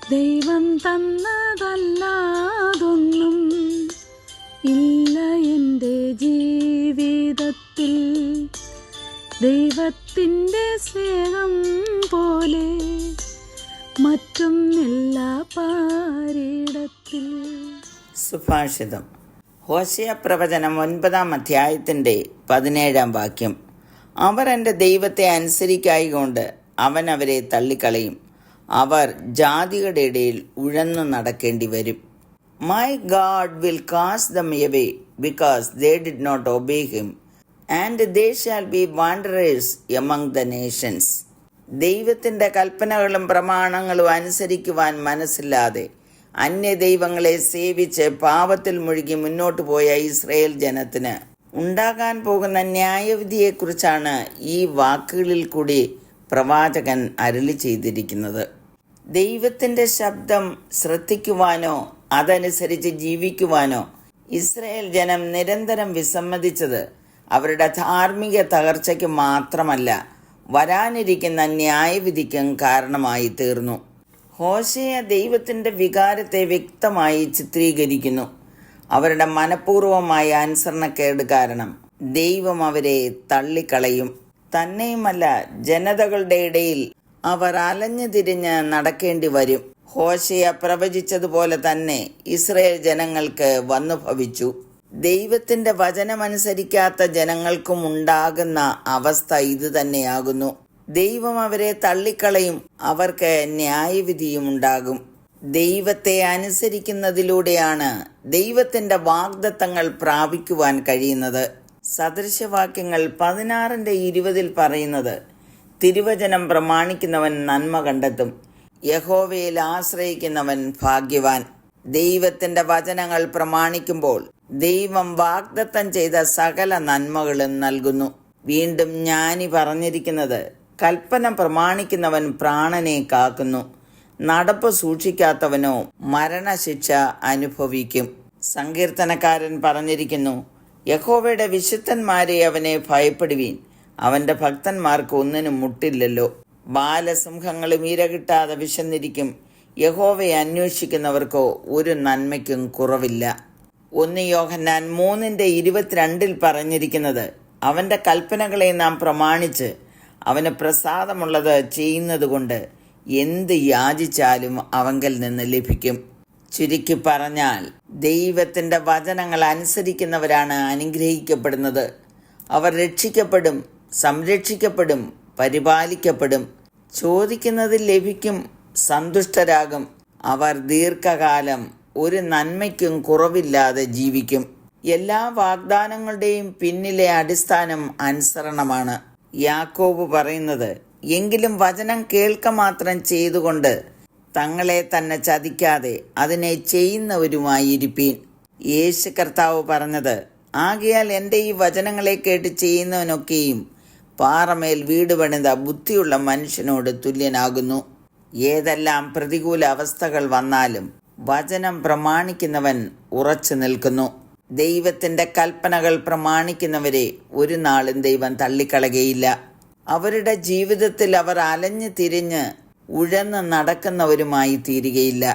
ദൈവം തന്നതല്ലാതൊന്നും ഇല്ല എൻ്റെ ജീവിതത്തിൽ. ദൈവത്തിൻ്റെ സ്നേഹം പോലെ മറ്റൊന്നില്ല പാരിടത്തിൽ. സുഭാഷിതം. ഹോശേയ പ്രവചനം 9-ാം അധ്യായത്തിൻ്റെ 17-ാം വാക്യം. അവർ എൻ്റെ ദൈവത്തെ അനുസരിക്കായികൊണ്ട് അവൻ അവരെ തള്ളിക്കളയും. അവർ ജാതികളുടെ ഇടയിൽ ഉഴന്നു നടക്കേണ്ടി വരും. My god will cast them away because they did not obey him, and they shall be wanderers among the nations. ദൈവത്തിൻ്റെ കൽപ്പനകളും പ്രമാണങ്ങളും അനുസരിക്കുവാൻ മനസ്സില്ലാതെ അന്യദൈവങ്ങളെ സേവിച്ച് പാപത്തിൽ മുഴുകി മുന്നോട്ട് പോയ ഇസ്രായേൽ ജനത്തിന് ഉണ്ടാകാൻ പോകുന്ന ന്യായവിധിയെക്കുറിച്ചാണ് ഈ വാക്കുകളിൽ കൂടി പ്രവാചകൻ അരുളി ചെയ്തിരിക്കുന്നത്. ദൈവത്തിൻ്റെ ശബ്ദം ശ്രദ്ധിക്കുവാനോ അതനുസരിച്ച് ജീവിക്കുവാനോ ഇസ്രായേൽ ജനം നിരന്തരം വിസമ്മതിച്ചത് അവരുടെ ധാർമ്മിക തകർച്ചയ്ക്ക് മാത്രമല്ല, വരാനിരിക്കുന്ന ന്യായവിധിക്കും കാരണമായി തീർന്നു. ഹോശേയ ദൈവത്തിൻ്റെ വികാരത്തെ വ്യക്തമായി ചിത്രീകരിക്കുന്നു. അവരുടെ മനഃപൂർവമായ അനുസരണക്കേട് കാരണം ദൈവം അവരെ തള്ളിക്കളയും. തന്നെയുമല്ല, ജനതകളുടെ ഇടയിൽ അവർ അലഞ്ഞു തിരിഞ്ഞ് നടക്കേണ്ടി വരും. ഹോശേയ പ്രവചിച്ചതുപോലെ തന്നെ ഇസ്രായേൽ ജനങ്ങൾക്ക് വന്നു ഭവിച്ചു. ദൈവത്തിൻ്റെ വചനമനുസരിക്കാത്ത ജനങ്ങൾക്കും ഉണ്ടാകുന്ന അവസ്ഥ ഇത് തന്നെയാകുന്നു. ദൈവം അവരെ തള്ളിക്കളയും, അവർക്ക് ന്യായവിധിയും ഉണ്ടാകും. ദൈവത്തെ അനുസരിക്കുന്നതിലൂടെയാണ് ദൈവത്തിൻ്റെ വാഗ്ദത്തങ്ങൾ പ്രാപിക്കുവാൻ കഴിയുന്നത്. സദൃശവാക്യങ്ങൾ 16:20 പറയുന്നത്, തിരുവചനം പ്രമാണിക്കുന്നവൻ നന്മ കണ്ടെത്തും, യഹോവയിൽ ആശ്രയിക്കുന്നവൻ ഭാഗ്യവാൻ. ദൈവത്തിൻ്റെ വചനങ്ങൾ പ്രമാണിക്കുമ്പോൾ ദൈവം വാഗ്ദത്തം ചെയ്ത സകല നന്മകളും നൽകുന്നു. വീണ്ടും ജ്ഞാനി പറഞ്ഞിരിക്കുന്നത്, കൽപ്പന പ്രമാണിക്കുന്നവൻ പ്രാണനെ കാക്കുന്നു, നടപ്പ് സൂക്ഷിക്കാത്തവനോ മരണശിക്ഷ അനുഭവിക്കും. സങ്കീർത്തനക്കാരൻ പറഞ്ഞിരിക്കുന്നു, യഹോവയുടെ വിശുദ്ധന്മാരെ അവനെ ഭയപ്പെടുവീൻ, അവൻ്റെ ഭക്തന്മാർക്ക് ഒന്നിനും മുട്ടില്ലല്ലോ. ബാലസിംഹങ്ങളും ഇര കിട്ടാതെ വിശന്നിരിക്കും, യഹോവയെ അന്വേഷിക്കുന്നവർക്കോ ഒരു നന്മയ്ക്കും കുറവില്ല. 1 യോഹന്നാൻ 3:22 പറഞ്ഞിരിക്കുന്നത്, അവൻ്റെ കൽപ്പനകളെ നാം പ്രമാണിച്ച് അവന് പ്രസാദമുള്ളത് ചെയ്യുന്നത് കൊണ്ട് എന്ത് യാചിച്ചാലും അവങ്കൽ നിന്ന് ലഭിക്കും. ചുരുക്കി പറഞ്ഞാൽ, ദൈവത്തിൻ്റെ വചനങ്ങൾ അനുസരിക്കുന്നവരാണ് അനുഗ്രഹിക്കപ്പെടുന്നത്. അവർ രക്ഷിക്കപ്പെടും, സംരക്ഷിക്കപ്പെടും, പരിപാലിക്കപ്പെടും. ചോദിക്കുന്നത് ലഭിക്കും, സന്തുഷ്ടരാകും. അവർ ദീർഘകാലം ഒരു നന്മയ്ക്കും കുറവില്ലാതെ ജീവിക്കും. എല്ലാ വാഗ്ദാനങ്ങളുടെയും പിന്നിലെ അടിസ്ഥാനം അനുസരണമാണ്. യാക്കോബ് പറയുന്നത്, എങ്കിലും വചനം കേൾക്ക മാത്രം ചെയ്തുകൊണ്ട് തങ്ങളെ തന്നെ ചതിക്കാതെ അതിനെ ചെയ്യുന്നവരുമായിരിപ്പീൻ. യേശു കർത്താവ് പറഞ്ഞത്, ആകയാൽ എൻ്റെ ഈ വചനങ്ങളെ കേട്ട് ചെയ്യുന്നവനൊക്കെയും പാറമേൽ വീട് പണിത ബുദ്ധിയുള്ള മനുഷ്യനോട് തുല്യനാകുന്നു. ഏതെല്ലാം പ്രതികൂല അവസ്ഥകൾ വന്നാലും വചനം പ്രമാണിക്കുന്നവൻ ഉറച്ചു നിൽക്കുന്നു. ദൈവത്തിൻ്റെ കൽപ്പനകൾ പ്രമാണിക്കുന്നവരെ ഒരു നാളും ദൈവം തള്ളിക്കളകയില്ല. അവരുടെ ജീവിതത്തിൽ അവർ അലഞ്ഞു തിരിഞ്ഞ് ഉഴന്ന് നടക്കുന്നവരുമായി തീരുകയില്ല.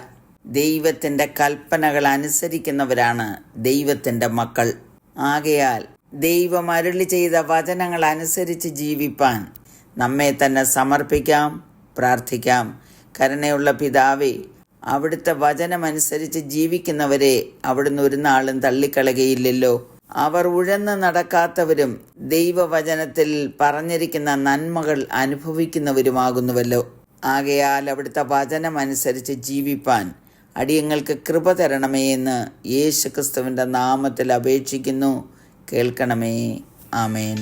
ദൈവത്തിൻ്റെ കൽപ്പനകൾ അനുസരിക്കുന്നവരാണ് ദൈവത്തിൻ്റെ മക്കൾ. ആകയാൽ ദൈവം അരുളി ചെയ്ത വചനങ്ങൾ അനുസരിച്ച് ജീവിപ്പാൻ നമ്മെ തന്നെ സമർപ്പിക്കാം, പ്രാർത്ഥിക്കാം. കരുണയുള്ള പിതാവേ, അവിടുത്തെ വചനമനുസരിച്ച് ജീവിക്കുന്നവരെ അവിടുന്ന് ഒരു നാളും തള്ളിക്കളകയില്ലല്ലോ. അവർ ഉഴന്ന് നടക്കാത്തവരും ദൈവവചനത്തിൽ പറഞ്ഞിരിക്കുന്ന നന്മകൾ അനുഭവിക്കുന്നവരുമാകുന്നുവല്ലോ. ആകയാൽ അവിടുത്തെ വചനമനുസരിച്ച് ജീവിപ്പാൻ അടിയങ്ങൾക്ക് കൃപ തരണമേ എന്ന് യേശുക്രിസ്തുവിൻ്റെ നാമത്തിൽ അപേക്ഷിക്കുന്നു. കേൾക്കണമേ. ആമേൻ.